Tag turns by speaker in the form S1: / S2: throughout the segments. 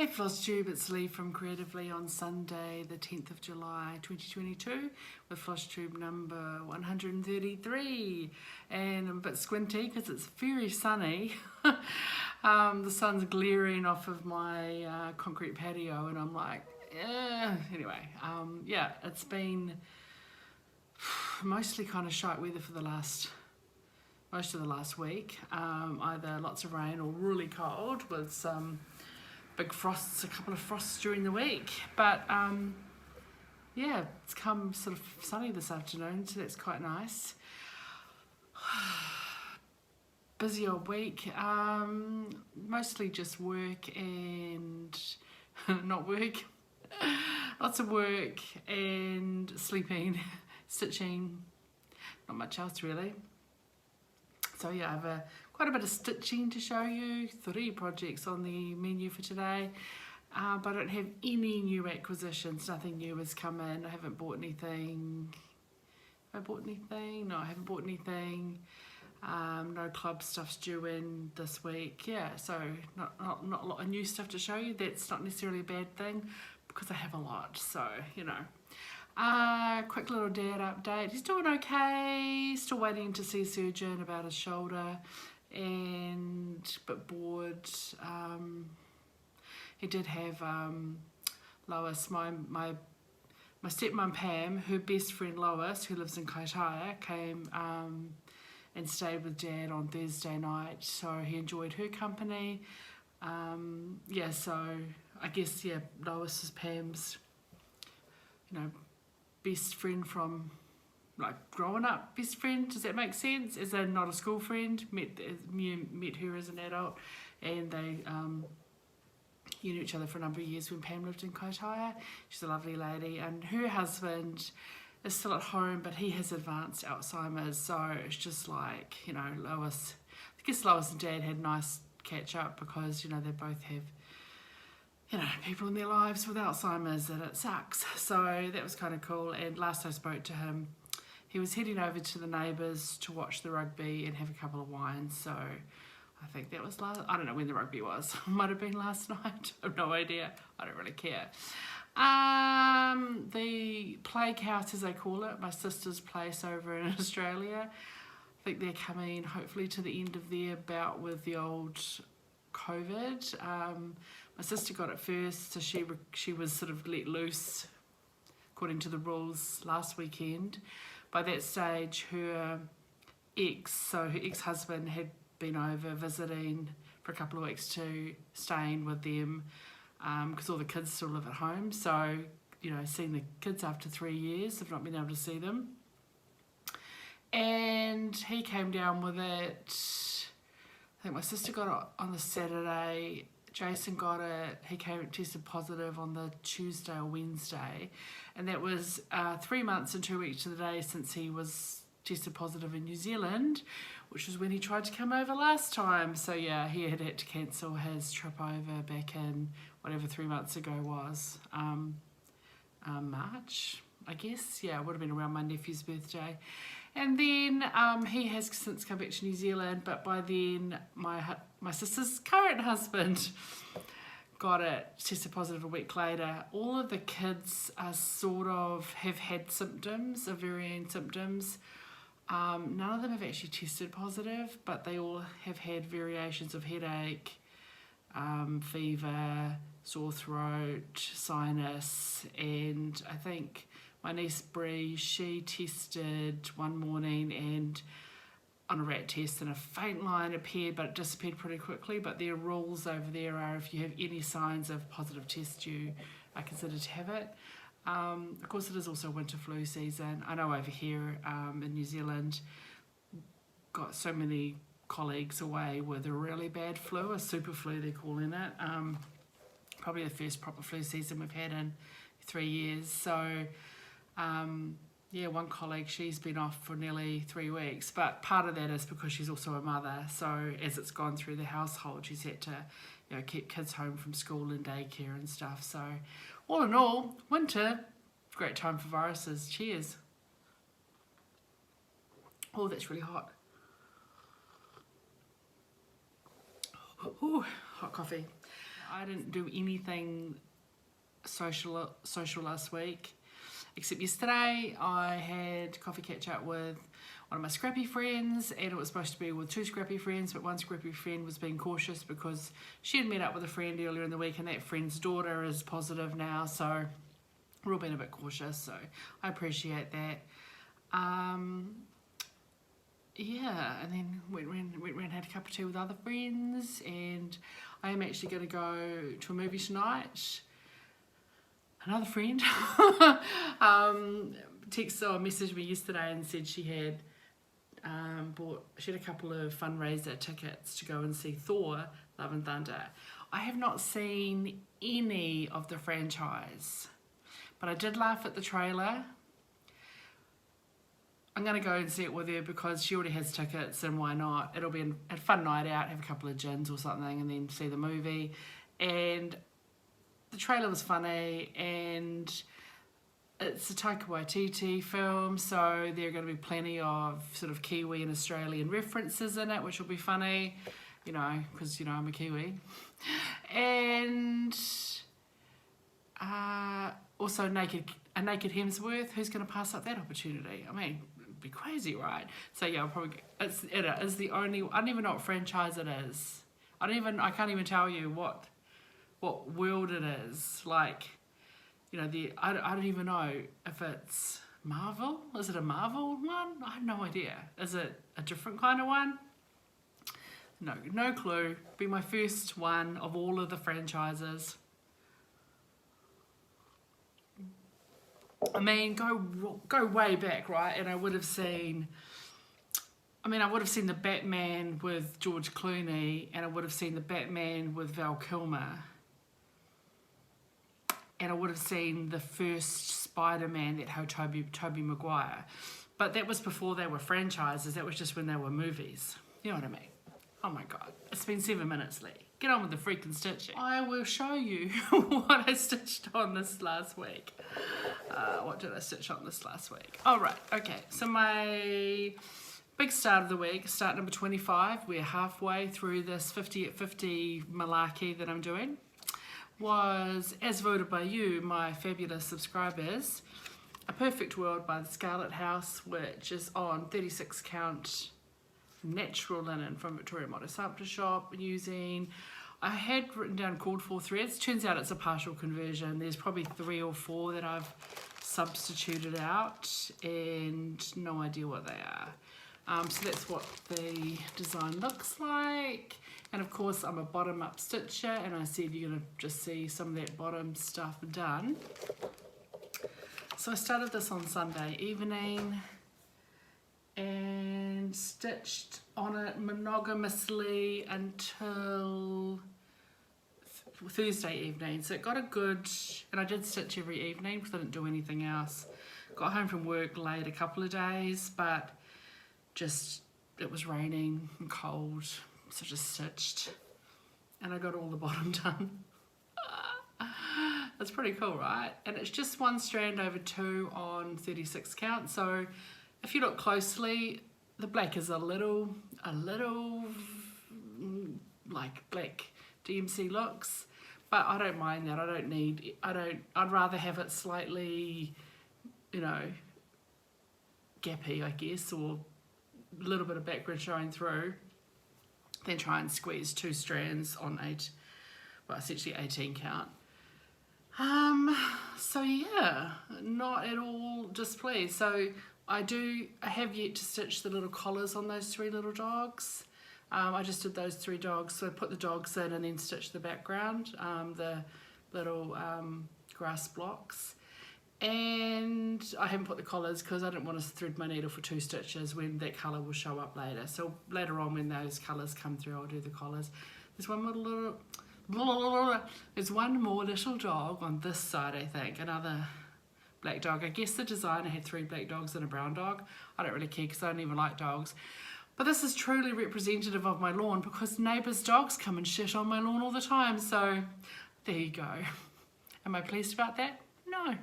S1: Hey FLOSSTUBE, it's Leigh from Creatively on Sunday the 10th of July 2022 with FLOSSTUBE number 133, and I'm a bit squinty because it's very sunny. The sun's glaring off of my concrete patio and I'm like, anyway, yeah, it's been mostly kind of shite weather for most of the last week, either lots of rain or really cold with some big frosts, a couple of frosts during the week, but yeah, it's come sort of sunny this afternoon, so that's quite nice. Busy old week, mostly just work and not work, lots of work and sleeping, stitching, not much else really. So yeah, I have quite a bit of stitching to show you, 3 projects on the menu for today, but I don't have any new acquisitions, nothing new has come in, I haven't bought anything. Have I bought anything? No, I haven't bought anything. No club stuff's due in this week, yeah, so not a lot of new stuff to show you. That's not necessarily a bad thing because I have a lot, so you know. Quick little dad update. He's doing okay, still waiting to see a surgeon about his shoulder and a bit bored. He did have Lois, my stepmum Pam, her best friend Lois, who lives in Kaitaia, came and stayed with Dad on Thursday night, so he enjoyed her company. Yeah, so I guess, yeah, Lois is Pam's, you know, best friend from, like, growing up best friend. Does that make sense? As in not a school friend, met her as an adult, and they knew each other for a number of years when Pam lived in Kaitaia. She's a lovely lady, and her husband is still at home, but he has advanced Alzheimer's, so it's just like, you know, Lois, I guess Lois and Dad had a nice catch up because, you know, they both have, you know, people in their lives with Alzheimer's and it sucks. So that was kind of cool. And last I spoke to him, he was heading over to the neighbours to watch the rugby and have a couple of wines. So I think that was I don't know when the rugby was. Might have been last night. I have no idea. I don't really care. The plague house, as they call it, my sister's place over in Australia, I think they're coming hopefully to the end of their bout with the old COVID. My sister got it first, so she was sort of let loose according to the rules last weekend. By that stage, her ex-husband had been over visiting for a couple of weeks too, staying with them because all the kids still live at home. So, you know, seeing the kids after 3 years, I've not been able to see them. And he came down with it. I think my sister got it on the Saturday, Jason got it, he tested positive on the Tuesday or Wednesday, and that was 3 months and 2 weeks to the day since he was tested positive in New Zealand, which was when he tried to come over last time. So yeah, he had to cancel his trip over back in whatever 3 months ago was, March, I guess. Yeah, it would have been around my nephew's birthday. And then he has since come back to New Zealand, but by then my sister's current husband got it, tested positive a week later. All of the kids are sort of have had symptoms, of varying symptoms. None of them have actually tested positive, but they all have had variations of headache, fever, sore throat, sinus, and I think my niece Bree, she tested one morning and on a rat test and a faint line appeared, but it disappeared pretty quickly. But their rules over there are if you have any signs of positive test, you are considered to have it. Of course, it is also winter flu season. I know over here in New Zealand, got so many colleagues away with a really bad flu, a super flu they're calling it. Probably the first proper flu season we've had in 3 years. So yeah, one colleague, she's been off for nearly 3 weeks, but part of that is because she's also a mother, so as it's gone through the household, she's had to, you know, keep kids home from school and daycare and stuff. So all in all, winter, great time for viruses. Cheers. Oh, that's really hot. Ooh, hot coffee. I didn't do anything social last week, except yesterday I had coffee catch up with one of my scrappy friends, and it was supposed to be with 2 scrappy friends, but one scrappy friend was being cautious because she had met up with a friend earlier in the week, and that friend's daughter is positive now, so we're all being a bit cautious, so I appreciate that. Yeah, and then went around, had a cup of tea with other friends, and I am actually going to go to a movie tonight. Another friend messaged me yesterday and said she had she had a couple of fundraiser tickets to go and see Thor, Love and Thunder. I have not seen any of the franchise, but I did laugh at the trailer. I'm going to go and see it with her because she already has tickets, and why not? It'll be a fun night out, have a couple of gins or something, and then see the movie. And the trailer was funny, and it's a Taika Waititi film, so there are going to be plenty of sort of Kiwi and Australian references in it, which will be funny, you know, because, you know, I'm a Kiwi. And also a naked Hemsworth. Who's going to pass up that opportunity? I mean, it'd be crazy, right? So yeah, I'll probably it is the only. I don't even know what franchise it is. I can't even tell you what world it is. Like, you know, I don't even know if it's Marvel. Is it a Marvel one? I have no idea. Is it a different kind of one? No clue. Be my first one of all of the franchises. I mean, go way back, right? And I would have seen the Batman with George Clooney, and I would have seen the Batman with Val Kilmer, and I would have seen the first Spider-Man that had Tobey Maguire. But that was before they were franchises. That was just when they were movies. You know what I mean? Oh my God. It's been 7 minutes, Leigh. Get on with the freaking stitching. I will show you what I stitched on this last week. What did I stitch on this last week? Oh, right. Okay. So my big start of the week, start number 25, we're halfway through this 50 at 50 malarkey that I'm doing, was, as voted by you, my fabulous subscribers, A Perfect World by the Scarlett House, which is on 36 count natural linen from Victoria Modern Sample Shop, using, I had written down called for threads. Turns out it's a partial conversion. There's probably 3 or 4 that I've substituted out, and no idea what they are. So that's what the design looks like. And of course I'm a bottom up stitcher, and I said you're going to just see some of that bottom stuff done. So I started this on Sunday evening and stitched on it monogamously until Thursday evening. So it got a good, and I did stitch every evening because I didn't do anything else. Got home from work late a couple of days, but just, it was raining and cold, so just stitched, and I got all the bottom done. That's pretty cool, right? And it's just 1 strand over 2 on 36 count. So if you look closely, the black is a little like black DMC looks, but I don't mind that. I'd rather have it slightly, you know, gappy, I guess, or a little bit of background showing through, than try and squeeze 2 strands on essentially 18 count. So yeah, not at all displeased. So I have yet to stitch the little collars on those 3 little dogs. I just did those 3 dogs, so I put the dogs in and then stitched the background, the little grass blocks. And I haven't put the collars because I didn't want to thread my needle for 2 stitches when that colour will show up later. So later on, when those colours come through, I'll do the collars. There's one more little dog on this side, I think, another black dog. I guess the designer had 3 black dogs and a brown dog. I don't really care because I don't even like dogs. But this is truly representative of my lawn because neighbours' dogs come and shit on my lawn all the time. So there you go. Am I pleased about that? No.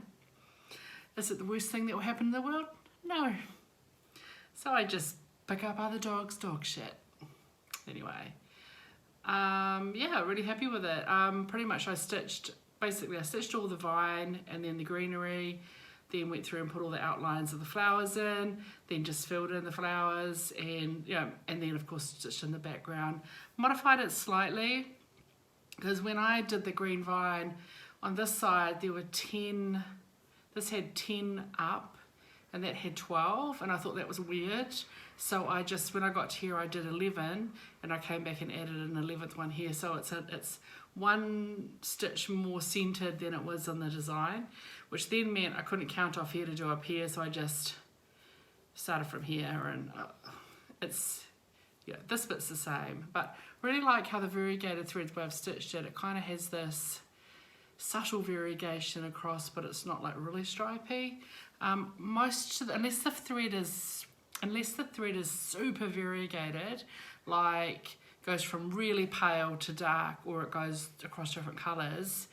S1: Is it the worst thing that will happen in the world? No. So I just pick up other dogs' dog shit. Anyway, Yeah, really happy with it. Pretty much I stitched all the vine and then the greenery, then went through and put all the outlines of the flowers in, then just filled in the flowers, and and then of course stitched in the background. Modified it slightly, because when I did the green vine, on this side there were 10, this had 10 up, and that had 12, and I thought that was weird. So I just, when I got here, I did 11, and I came back and added an 11th one here. So it's one stitch more centered than it was on the design, which then meant I couldn't count off here to do up here. So I just started from here, and it's, this bit's the same. But really like how the variegated threads where I've stitched it, it kind of has this subtle variegation across, but it's not like really stripy. Unless the thread is super variegated, like goes from really pale to dark, or it goes across different colours,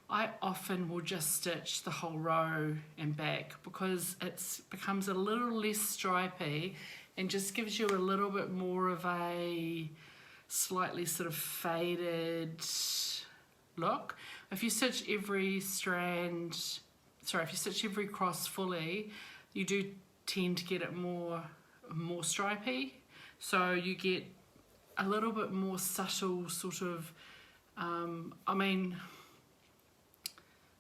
S1: I often will just stitch the whole row and back, because it becomes a little less stripy and just gives you a little bit more of a slightly sort of faded look. If you stitch every cross fully, you do tend to get it more stripy, so you get a little bit more subtle sort of,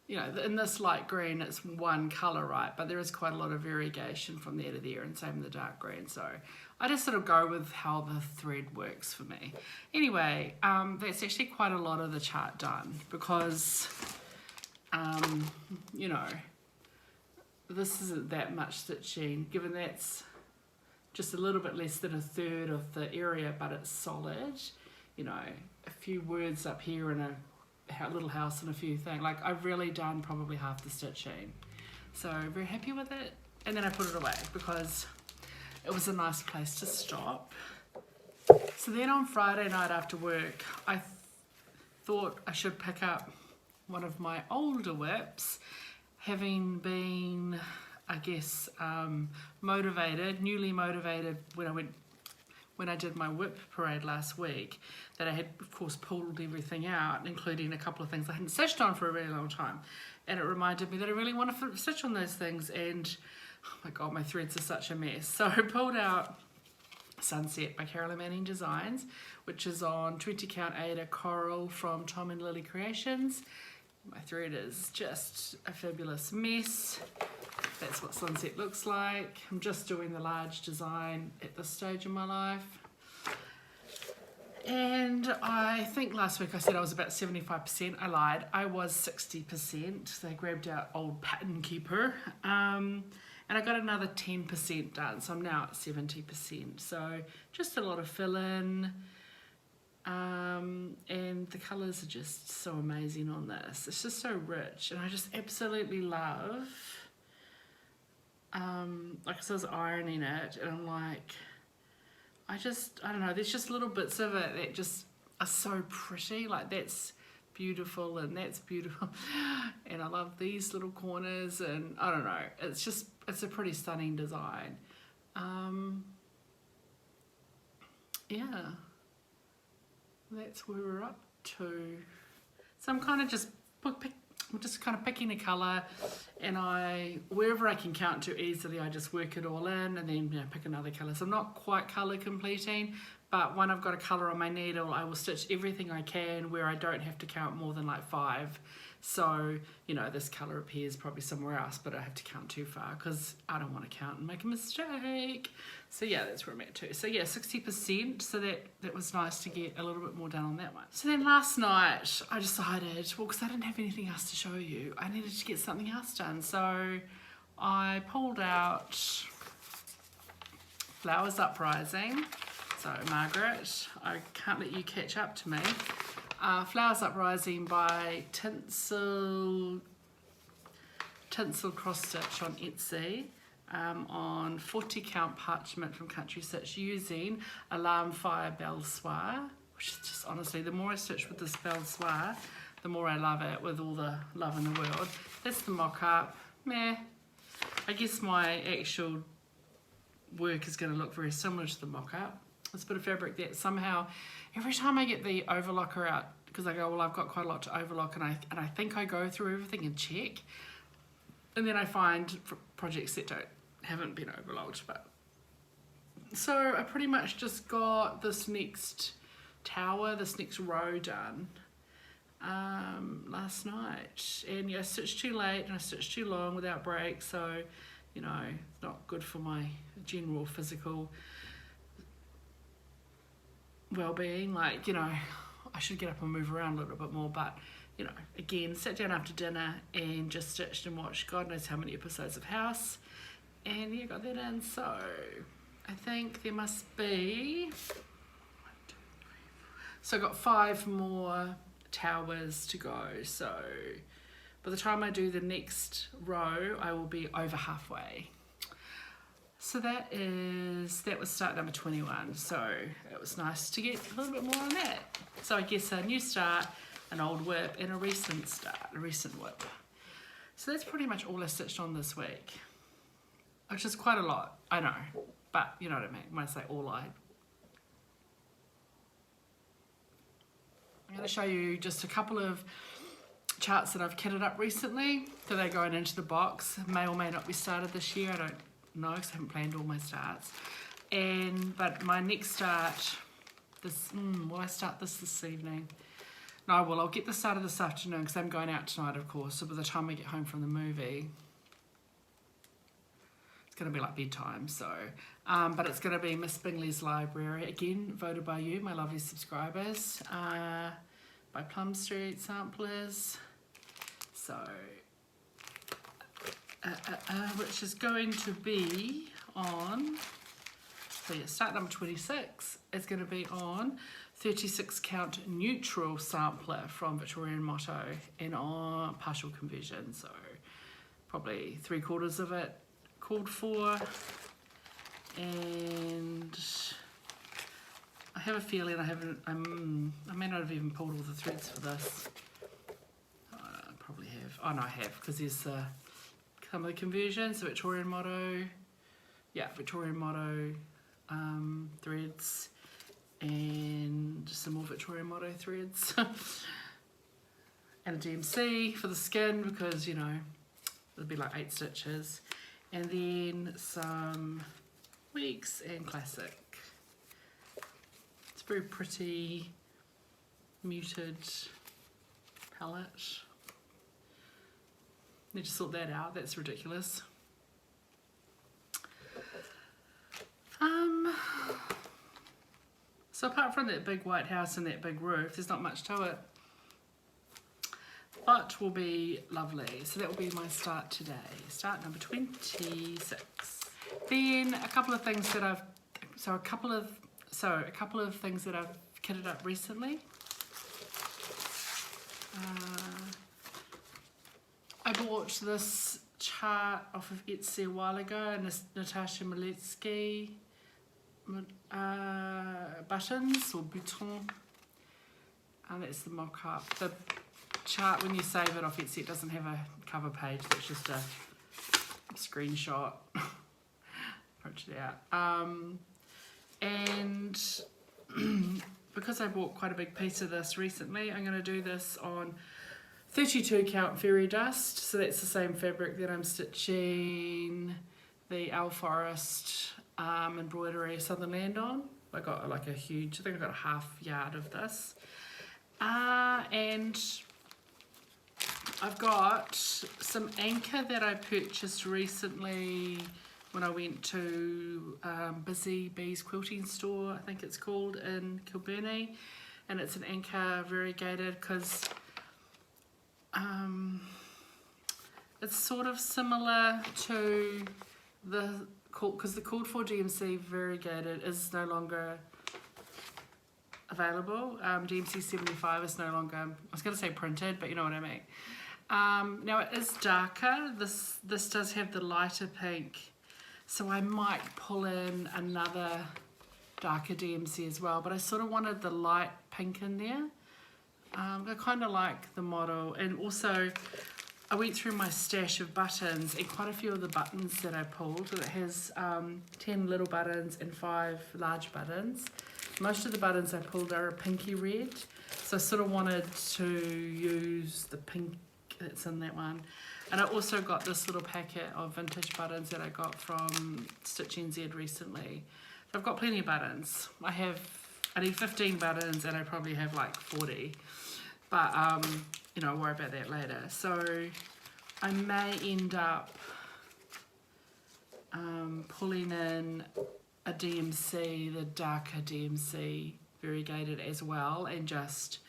S1: in this light green it's one colour, right, but there is quite a lot of variegation from there to there, and same with the dark green. So I just sort of go with how the thread works for me. Anyway, that's actually quite a lot of the chart done, because this isn't that much stitching, given that's just a little bit less than a third of the area, but it's solid. A few words up here and a little house and a few things. Like, I've really done probably half the stitching. So very happy with it. And then I put it away because it was a nice place to stop. So then on Friday night after work, I thought I should pick up one of my older whips, having been, I guess, newly motivated when I did my whip parade last week, that I had of course pulled everything out, including a couple of things I hadn't stitched on for a really long time, and it reminded me that I really want to stitch on those things, and oh my god, my threads are such a mess. So I pulled out Sunset by Carolyn Designs, which is on 20 count Aida Coral from Tom and Lily Creations. My thread is just a fabulous mess. That's what Sunset looks like. I'm just doing the large design at this stage in my life. And I think last week I said I was about 75%. I lied. I was 60%. They grabbed out old pattern keeper. And I got another 10% done. So I'm now at 70%. So just a lot of fill-in. And the colours are just so amazing on this. It's just so rich, and I just absolutely love, like I was ironing it, and I'm like, I don't know, there's just little bits of it that just are so pretty. Like, that's beautiful, and that's beautiful, and I love these little corners, and I don't know, it's a pretty stunning design. Yeah. That's where we're up to. So I'm kind of just picking a colour, and wherever I can count to easily, I just work it all in, and then pick another colour. So I'm not quite colour completing, but when I've got a colour on my needle, I will stitch everything I can where I don't have to count more than like 5. So, this colour appears probably somewhere else, but I have to count too far because I don't want to count and make a mistake. So yeah, that's where I'm at too. So yeah, 60%. So that was nice to get a little bit more done on that one. So then last night I decided, well, because I didn't have anything else to show you, I needed to get something else done. So I pulled out Flowers Uprising. So Margaret, I can't let you catch up to me. Flowers Uprising by Tinsel cross stitch on Etsy, on 40 count Parchment from Country Stitch, using Alarm Fire Belle Soie, which is just, honestly, the more I stitch with this Belle Soie, the more I love it, with all the love in the world. That's the mock-up. Meh. I guess my actual work is going to look very similar to the mock-up. this bit of fabric that somehow, every time I get the overlocker out, because I go, well, I've got quite a lot to overlock, and I think I go through everything and check, and then I find projects that haven't been overlocked. But so I pretty much just got this next tower, this next row done last night, and yeah, I stitched too late and I stitched too long without breaks, so you know, it's not good for my general physical well-being. Like, you know, I should get up and move around a little bit more, but you know, again, sat down after dinner and just stitched and watched God knows how many episodes of House, and yeah, got that in. So I think there must be so I got 5 more towers to go, so by the time I do the next row I will be over halfway. So that was start number 21, so it was nice to get a little bit more on that. So I guess a new start, an old whip, and a recent start, a recent whip. So that's pretty much all I stitched on this week, which is quite a lot, I know, but you know what I mean when I say all I'm going to show you just a couple of charts that I've kitted up recently that are going into the box. May or may not be started this year, I don't know because I haven't planned all my starts. But my next start, will I start this evening? No, well, I'll get this started this afternoon because I'm going out tonight, of course, so by the time I get home from the movie, it's going to be like bedtime, so. But it's going to be Miss Bingley's Library, again, voted by you, my lovely subscribers, by Plum Street Samplers, so, which is going to be on, so yeah, start number 26, it's going to be on 36 count neutral sampler from Victorian Motto and on partial conversion, so probably 3/4 of it called for, and I have a feeling I may not have even pulled all the threads for this. I probably have. Oh no, I have, because there's some of the conversions, the Victorian Motto, yeah, Victorian Motto threads, and some more Victorian Motto threads, and a DMC for the skin, because you know it'll be like 8 stitches, and then some Weeks and Classic. It's a very pretty muted palette. Need to sort that out, that's ridiculous. So apart from that big white house and that big roof, there's not much to it, but will be lovely. So that will be my start today, start number 26. Then a couple of things that I've kitted up recently. I bought this chart off of Etsy a while ago, and this Natasha Maletsky buttons or bouton, and that's the mock-up. The chart, when you save it off Etsy, it doesn't have a cover page, that's just a screenshot. Punch it out. And because I bought quite a big piece of this recently, I'm going to do this on 32 count fairy dust, so that's the same fabric that I'm stitching the Owl Forest embroidery Southern Land on. I got like a huge, I think I got a half yard of this, and I've got some anchor that I purchased recently when I went to Busy Bees Quilting Store, I think it's called, in Kilburnie, and it's an anchor variegated because it's sort of similar to because the called for DMC variegated is no longer available. DMC 75 is no longer, I was going to say printed, but you know what I mean. Now it is darker. This does have the lighter pink, so I might pull in another darker DMC as well, but I sort of wanted the light pink in there. I kind of like the model, and also I went through my stash of buttons, and quite a few of the buttons that I pulled, it has 10 little buttons and 5 large buttons. Most of the buttons I pulled are a pinky red, so I sort of wanted to use the pink that's in that one. And I also got this little packet of vintage buttons that I got from Stitch NZ recently. So I've got plenty of buttons. I need 15 buttons, and I probably have like 40. But, you know, I'll worry about that later. So I may end up pulling in a DMC, the darker DMC variegated as well, and just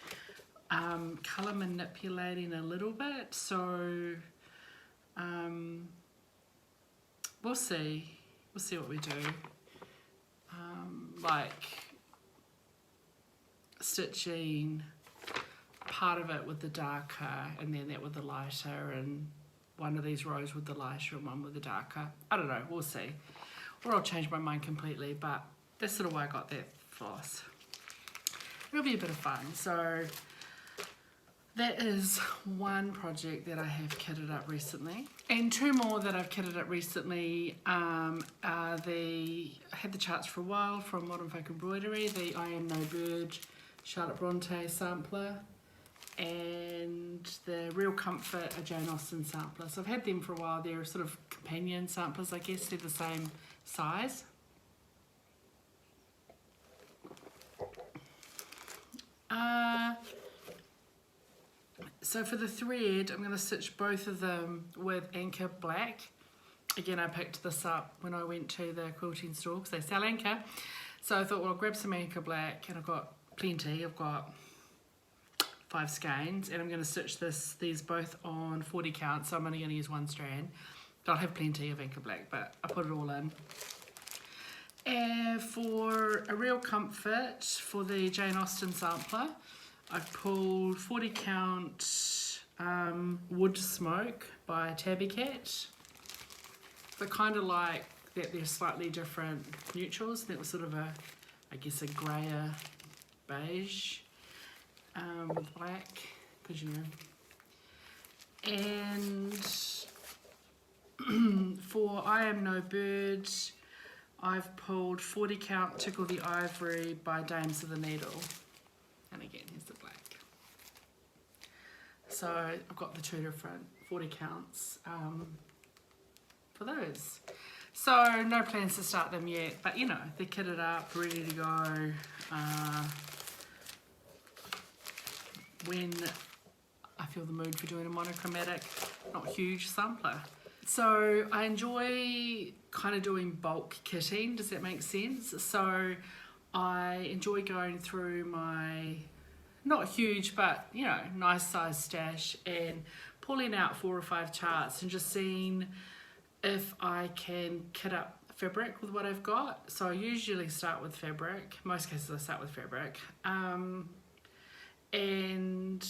S1: colour manipulating a little bit. So we'll see what we do. Like stitching part of it with the darker, and then that with the lighter, and one of these rows with the lighter and one with the darker. I don't know, we'll see. Or I'll change my mind completely, but that's sort of why I got that floss. It'll be a bit of fun. So that is one project that I have kitted up recently. And 2 more that I've kitted up recently are I had the charts for a while from Modern Folk Embroidery, the I Am No Bird Charlotte Bronte sampler, and the Real Comfort, a Jane Austen sampler. So I've had them for a while. They're sort of companion samplers, I guess. They're the same size. So for the thread, I'm going to stitch both of them with Anchor Black. Again, I picked this up when I went to the quilting store because they sell Anchor. So I thought, well, I'll grab some Anchor Black, and I've got plenty. I've got 5 skeins, and I'm going to stitch these both on 40 count, so I'm only going to use 1 strand. I'll have plenty of Anchor Black, but I put it all in. And for a Real Comfort, for the Jane Austen sampler, I've pulled 40 count Wood Smoke by Tabby Cat. I kind of like that they're slightly different neutrals. That was sort of a, I guess, a grayer beige with black, because you know. And for I Am No Bird, I've pulled 40 count Tickle the Ivory by Dames of the Needle. And again, here's the black. So I've got the 2 different 40 counts for those. So no plans to start them yet, but you know, they're kitted up, ready to go. When I feel the mood for doing a monochromatic, not huge sampler. So I enjoy kind of doing bulk kitting, does that make sense? So I enjoy going through my, not huge, but you know, nice size stash and pulling out 4 or 5 charts and just seeing if I can kit up fabric with what I've got. So I usually start with fabric. Most cases I start with fabric. And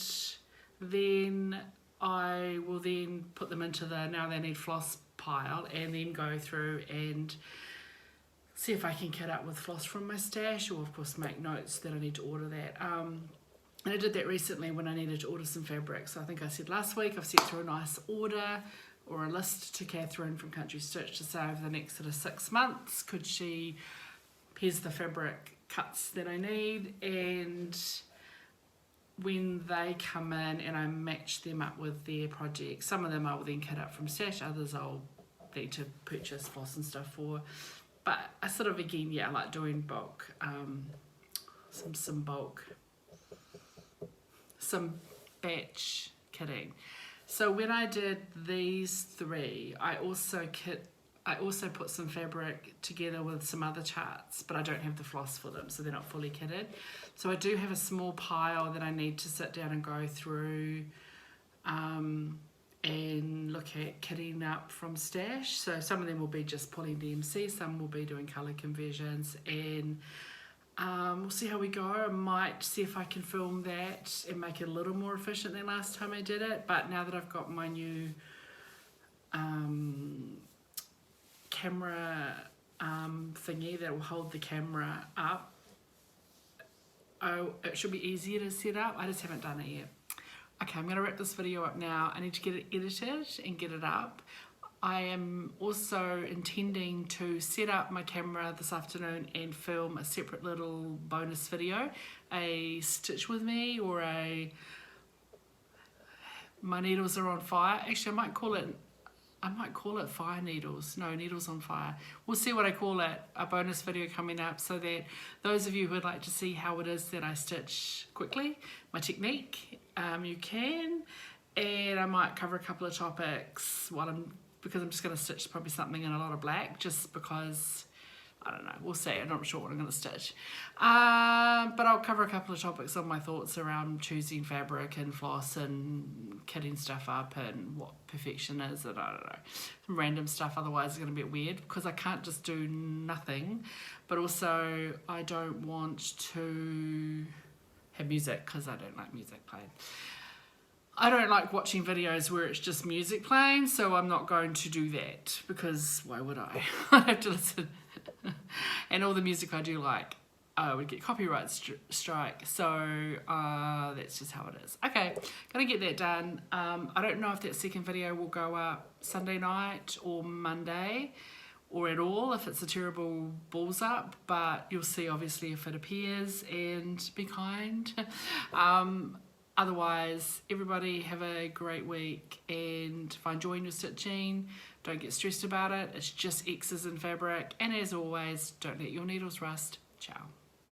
S1: then I will then put them into the now they need floss pile, and then go through and see if I can kit up with floss from my stash, or of course make notes that I need to order that. And I did that recently when I needed to order some fabric. So I think I said last week I've sent through a nice order or a list to Catherine from Country Stitch to say over the next sort of 6 months, here's the fabric cuts that I need, and when they come in and I match them up with their projects, some of them I will then cut up from stash, others I'll need to purchase floss and stuff for. But I sort of, again, yeah, I like doing bulk, some bulk, some batch kitting. So when I did these 3, I also put some fabric together with some other charts, but I don't have the floss for them, so they're not fully kitted. So I do have a small pile that I need to sit down and go through and look at kitting up from stash. So some of them will be just pulling DMC, some will be doing colour conversions, and we'll see how we go. I might see if I can film that and make it a little more efficient than last time I did it, but now that I've got my new camera thingy that will hold the camera up, it should be easier to set up. I just haven't done it yet. Okay, I'm going to wrap this video up now. I need to get it edited and get it up. I am also intending to set up my camera this afternoon and film a separate little bonus video, a stitch with me or a my needles are on fire. Actually, I might call it fire needles. No, needles on fire. We'll see what I call it. A bonus video coming up so that those of you who would like to see how it is that I stitch quickly, my technique, you can. And I might cover a couple of topics because I'm just going to stitch probably something in a lot of black just because, I don't know, we'll see. I'm not sure what I'm going to stitch. But I'll cover a couple of topics on my thoughts around choosing fabric and floss and kitting stuff up and what perfection is and I don't know, some random stuff. Otherwise it's going to be weird because I can't just do nothing. But also I don't want to have music because I don't like music playing. I don't like watching videos where it's just music playing, so I'm not going to do that because why would I? I'd have to listen. And all the music I do like, I would get copyright strike, so that's just how it is. Okay, gotta get that done. I don't know if that second video will go up Sunday night or Monday or at all, if it's a terrible balls up, but you'll see obviously if it appears, and be kind. Otherwise, everybody have a great week, and if you're enjoying your stitching, don't get stressed about it. It's just X's in fabric, and as always, don't let your needles rust. Ciao.